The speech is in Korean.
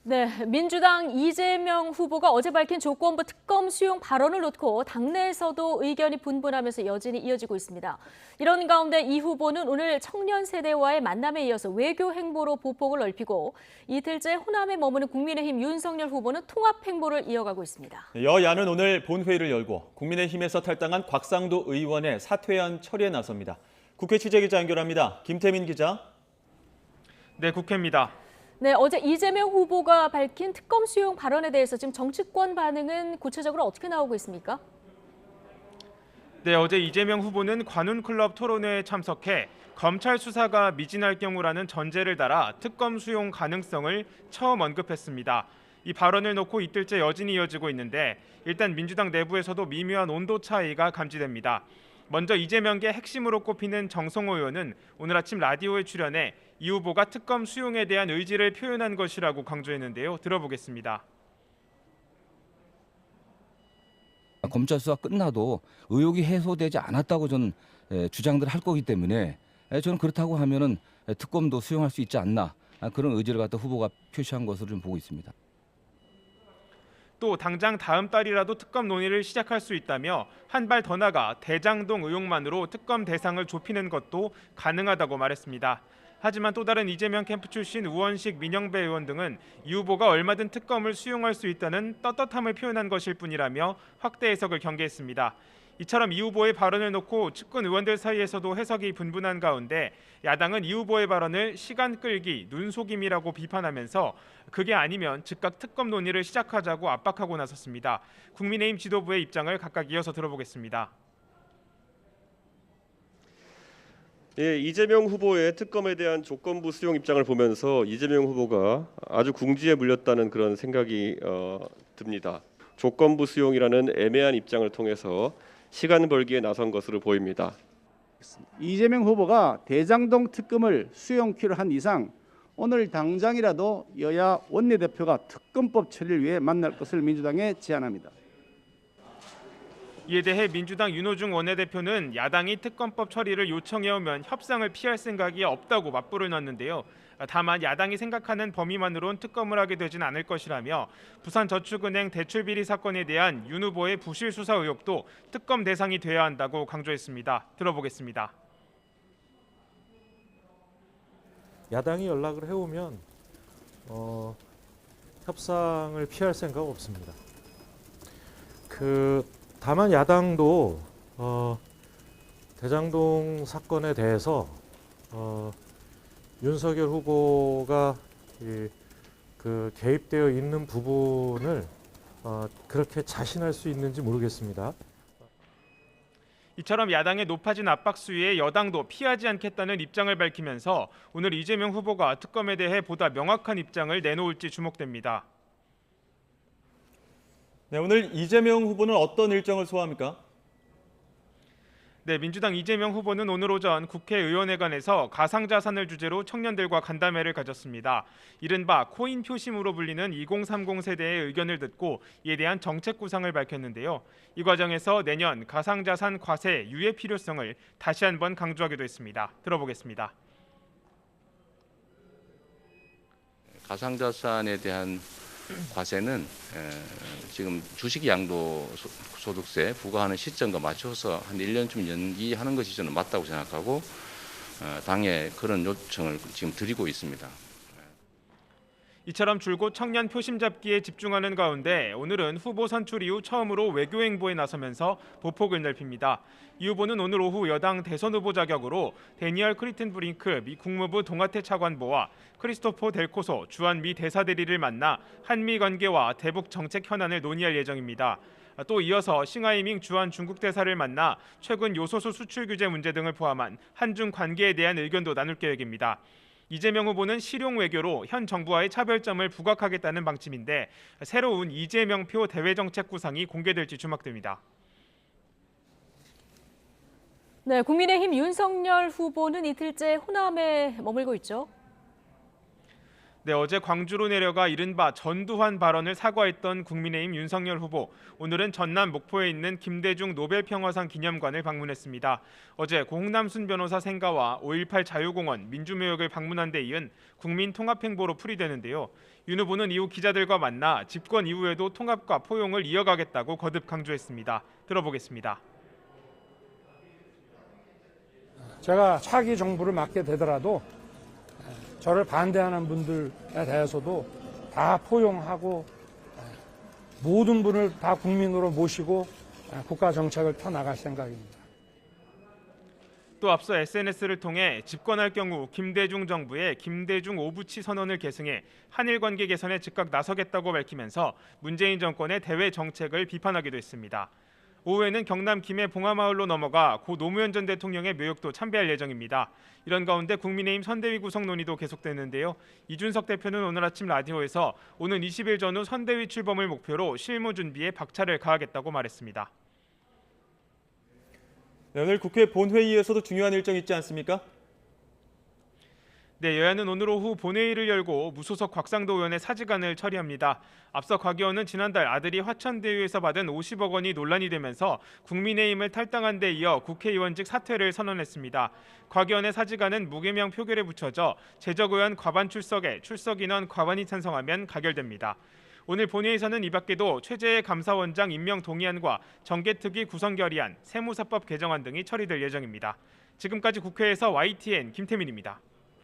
네, 민주당 이재명 후보가 어제 밝힌 조건부 특검 수용 발언을 놓고 당내에서도 의견이 분분하면서 여진이 이어지고 있습니다. 이런 가운데 이 후보는 오늘 청년 세대와의 만남에 이어서 외교 행보로 보폭을 넓히고 이틀째 호남에 머무는 국민의힘 윤석열 후보는 통합 행보를 이어가고 있습니다. 여야는 오늘 본회의를 열고 국민의힘에서 탈당한 곽상도 의원의 사퇴안 처리에 나섭니다. 국회 취재기자 연결합니다. 김태민 기자. 네, 국회입니다. 네, 어제 이재명 후보가 밝힌 특검 수용 발언에 대해서 지금 정치권 반응은 구체적으로 어떻게 나오고 있습니까? 네, 어제 이재명 후보는 관훈클럽 토론회에 참석해 검찰 수사가 미진할 경우라는 전제를 달아 특검 수용 가능성을 처음 언급했습니다. 이 발언을 놓고 이틀째 여진이 이어지고 있는데 일단 민주당 내부에서도 미묘한 온도 차이가 감지됩니다. 먼저 이재명계 핵심으로 꼽히는 정성호 의원은 오늘 아침 라디오에 출연해 이 후보가 특검 수용에 대한 의지를 표현한 것이라고 강조했는데요. 들어보겠습니다. 검찰 수사 끝나도 의혹이 해소되지 않았다고 저는 주장들 할 거기 때문에 저는 그렇다고 하면은 특검도 수용할 수 있지 않나 그런 의지를 갖다 후보가 표시한 것으로 좀 보고 있습니다. 또 당장 다음 달이라도 특검 논의를 시작할 수 있다며 한 발 더 나가 대장동 의혹만으로 특검 대상을 좁히는 것도 가능하다고 말했습니다. 하지만 또 다른 이재명 캠프 출신 우원식, 민영배 의원 등은 이 후보가 얼마든 특검을 수용할 수 있다는 떳떳함을 표현한 것일 뿐이라며 확대 해석을 경계했습니다. 이처럼 이 후보의 발언을 놓고 측근 의원들 사이에서도 해석이 분분한 가운데 야당은 이 후보의 발언을 시간 끌기, 눈속임이라고 비판하면서 그게 아니면 즉각 특검 논의를 시작하자고 압박하고 나섰습니다. 국민의힘 지도부의 입장을 각각 이어서 들어보겠습니다. 예, 이재명 후보의 특검에 대한 조건부 수용 입장을 보면서 이재명 후보가 아주 궁지에 물렸다는 그런 생각이 듭니다. 조건부 수용이라는 애매한 입장을 통해서 시간 벌기에 나선 것으로 보입니다. 이재명 후보가 대장동 특검을 수용키로 한 이상 오늘 당장이라도 여야 원내대표가 특검법 처리를 위해 만날 것을 민주당에 제안합니다. 이에 대해 민주당 윤호중 원내대표는 야당이 특검법 처리를 요청해오면 협상을 피할 생각이 없다고 맞불을 놨는데요. 다만 야당이 생각하는 범위만으론 특검을 하게 되진 않을 것이라며 부산저축은행 대출비리 사건에 대한 윤 후보의 부실 수사 의혹도 특검 대상이 돼야 한다고 강조했습니다. 들어보겠습니다. 야당이 연락을 해오면 협상을 피할 생각 없습니다. 다만 야당도 대장동 사건에 대해서 윤석열 후보가 개입되어 있는 부분을 그렇게 자신할 수 있는지 모르겠습니다. 이처럼 야당의 높아진 압박 수위에 여당도 피하지 않겠다는 입장을 밝히면서 오늘 이재명 후보가 특검에 대해 보다 명확한 입장을 내놓을지 주목됩니다. 네, 오늘 이재명 후보는 어떤 일정을 소화합니까? 네, 민주당 이재명 후보는 오늘 오전 국회의원회관에서 가상자산을 주제로 청년들과 간담회를 가졌습니다. 이른바 코인 표심으로 불리는 2030 세대의 의견을 듣고 이에 대한 정책 구상을 밝혔는데요. 이 과정에서 내년 가상자산 과세 유예 필요성을 다시 한번 강조하기도 했습니다. 들어보겠습니다. 가상자산에 대한 과세는 지금 주식 양도소득세 부과하는 시점과 맞춰서 한 1년쯤 연기하는 것이 저는 맞다고 생각하고 당에 그런 요청을 지금 드리고 있습니다. 이처럼 줄곧 청년 표심 잡기에 집중하는 가운데 오늘은 후보 선출 이후 처음으로 외교 행보에 나서면서 보폭을 넓힙니다. 이 후보는 오늘 오후 여당 대선 후보 자격으로 데니얼 크리튼브링크 미 국무부 동아태 차관보와 크리스토퍼 델코소 주한 미 대사대리를 만나 한미 관계와 대북 정책 현안을 논의할 예정입니다. 또 이어서 싱하이밍 주한 중국 대사를 만나 최근 요소수 수출 규제 문제 등을 포함한 한중 관계에 대한 의견도 나눌 계획입니다. 이재명 후보는 실용 외교로 현 정부와의 차별점을 부각하겠다는 방침인데 새로운 이재명표 대외정책 구상이 공개될지 주목됩니다. 네, 국민의힘 윤석열 후보는 이틀째 호남에 머물고 있죠. 네, 어제 광주로 내려가 이른바 전두환 발언을 사과했던 국민의힘 윤석열 후보. 오늘은 전남 목포에 있는 김대중 노벨평화상 기념관을 방문했습니다. 어제 고흥남순 변호사 생가와 5.18 자유공원, 민주묘역을 방문한 데 이은 국민통합행보로 풀이되는데요. 윤 후보는 이후 기자들과 만나 집권 이후에도 통합과 포용을 이어가겠다고 거듭 강조했습니다. 들어보겠습니다. 제가 차기 정부를 맡게 되더라도 저를 반대하는 분들에 대해서도 다 포용하고 모든 분을 다 국민으로 모시고 국가 정책을 펴나갈 생각입니다. 또 앞서 SNS를 통해 집권할 경우 김대중 정부의 김대중 오부치 선언을 계승해 한일 관계 개선에 즉각 나서겠다고 밝히면서 문재인 정권의 대외 정책을 비판하기도 했습니다. 오후에는 경남 김해 봉하마을로 넘어가 고 노무현 전 대통령의 묘역도 참배할 예정입니다. 이런 가운데 국민의힘 선대위 구성 논의도 계속되는데요. 이준석 대표는 오늘 아침 라디오에서 오는 20일 전후 선대위 출범을 목표로 실무 준비에 박차를 가하겠다고 말했습니다. 네, 오늘 국회 본회의에서도 중요한 일정이 있지 않습니까? 네, 여야는 오늘 오후 본회의를 열고 무소속 곽상도 의원의 사직안을 처리합니다. 앞서 곽 의원은 지난달 아들이 화천대유에서 받은 50억 원이 논란이 되면서 국민의힘을 탈당한 데 이어 국회의원직 사퇴를 선언했습니다. 곽 의원의 사직안은 무개명 표결에 붙여져 재적 의원 과반 출석에 출석 인원 과반이 찬성하면 가결됩니다. 오늘 본회의에서는 이 밖에도 최재해 감사원장 임명 동의안과 정개특위 구성 결의안, 세무사법 개정안 등이 처리될 예정입니다. 지금까지 국회에서 YTN 김태민입니다.